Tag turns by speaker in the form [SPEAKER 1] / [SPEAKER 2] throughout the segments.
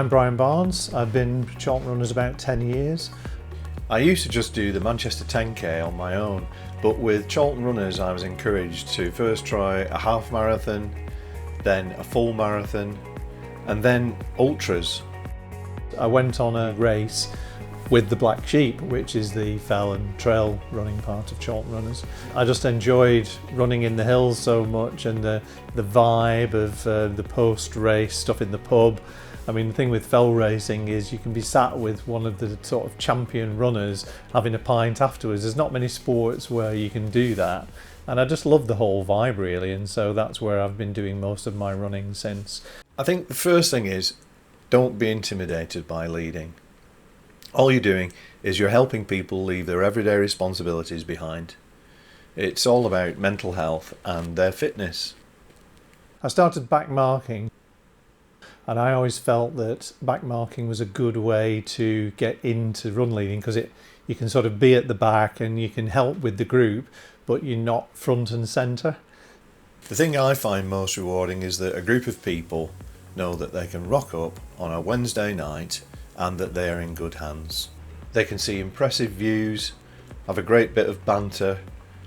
[SPEAKER 1] I'm Brian Barnes. I've been Chorlton Runners about 10 years. I used to just do the Manchester 10k on my own, but with Chorlton Runners I was encouraged to first try a half marathon, then a full marathon, and then ultras. I went on a race with the Black Sheep, which is the fell and trail running part of Chorlton Runners. I just enjoyed running in the hills so much, and the vibe of the post-race stuff in the pub. I mean, the thing with fell racing is you can be sat with one of the sort of champion runners having a pint afterwards. There's not many sports where you can do that, and I just love the whole vibe really, and so that's where I've been doing most of my running since. I think the first thing is, don't be intimidated by leading. All you're doing is you're helping people leave their everyday responsibilities behind. It's all about mental health and their fitness. I started backmarking, and I always felt that backmarking was a good way to get into run leading, because you can sort of be at the back and you can help with the group, but you're not front and centre. The thing I find most rewarding is that a group of people know that they can rock up on a Wednesday night and that they are in good hands. They can see impressive views, have a great bit of banter,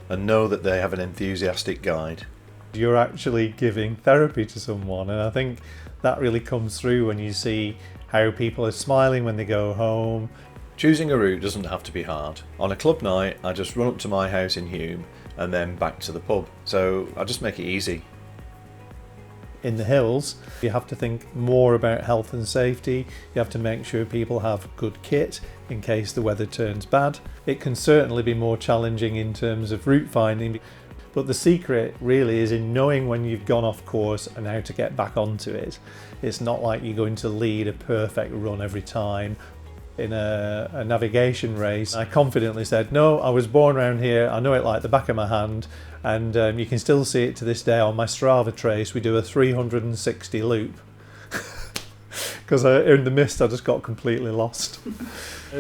[SPEAKER 1] and know that they have an enthusiastic guide. You're actually giving therapy to someone, and I think that really comes through when you see how people are smiling when they go home. Choosing a route doesn't have to be hard. On a club night, I just run up to my house in Hume and then back to the pub, so I just make it easy. In the hills, you have to think more about health and safety. You have to make sure people have good kit in case the weather turns bad. It can certainly be more challenging in terms of route finding, but the secret really is in knowing when you've gone off course and how to get back onto it. It's not like you're going to lead a perfect run every time. In a navigation race, I confidently said, no, I was born around here, I know it like the back of my hand, and you can still see it to this day on my Strava trace. We do a 360 loop because in the mist I just got completely lost.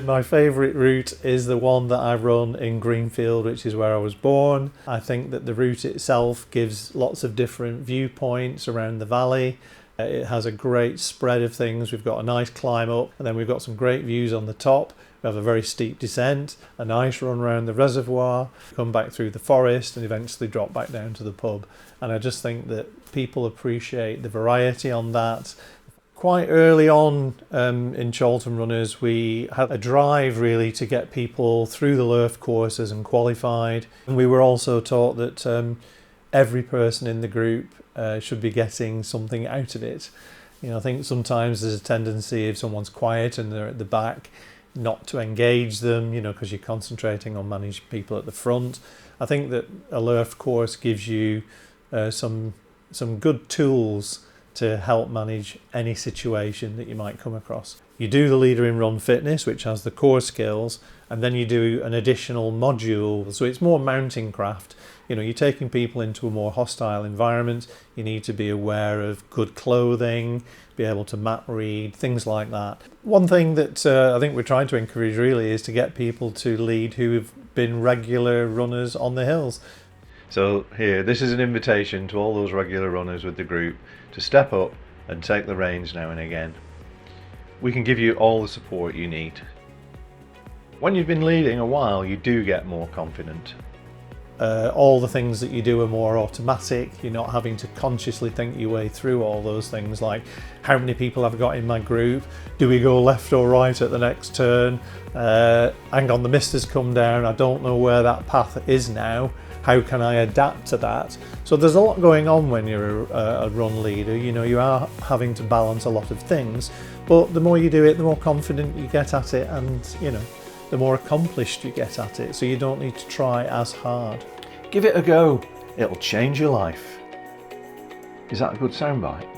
[SPEAKER 1] My favourite route is the one that I run in Greenfield, which is where I was born. I think that the route itself gives lots of different viewpoints around the valley. It has a great spread of things. We've got a nice climb up, and then we've got some great views on the top. We have a very steep descent, a nice run around the reservoir, come back through the forest, and eventually drop back down to the pub. And I just think that people appreciate the variety on that. Quite early on in Chorlton Runners, we had a drive really to get people through the LIRF courses and qualified. And we were also taught that every person in the group should be getting something out of it. You know, I think sometimes there's a tendency, if someone's quiet and they're at the back, not to engage them, you know, because you're concentrating on managing people at the front. I think that a LIRF course gives you some good tools to help manage any situation that you might come across. You do the Leader in Run Fitness, which has the core skills, and then you do an additional module. So it's more mounting craft. You know, you're taking people into a more hostile environment. You need to be aware of good clothing, be able to map read, things like that. One thing that I think we're trying to encourage really is to get people to lead who have been regular runners on the hills. So here, this is an invitation to all those regular runners with the group to step up and take the reins now and again. We can give you all the support you need. When you've been leading a while, you do get more confident. All the things that you do are more automatic. You're not having to consciously think your way through all those things, like how many people have I got in my group, do we go left or right at the next turn, hang on, the mist has come down, I don't know where that path is now, how can I adapt to that? So there's a lot going on when you're a run leader. You know, you are having to balance a lot of things, but the more you do it, the more confident you get at it, and you know, the more accomplished you get at it, so you don't need to try as hard. Give it a go, it'll change your life. Is that a good soundbite?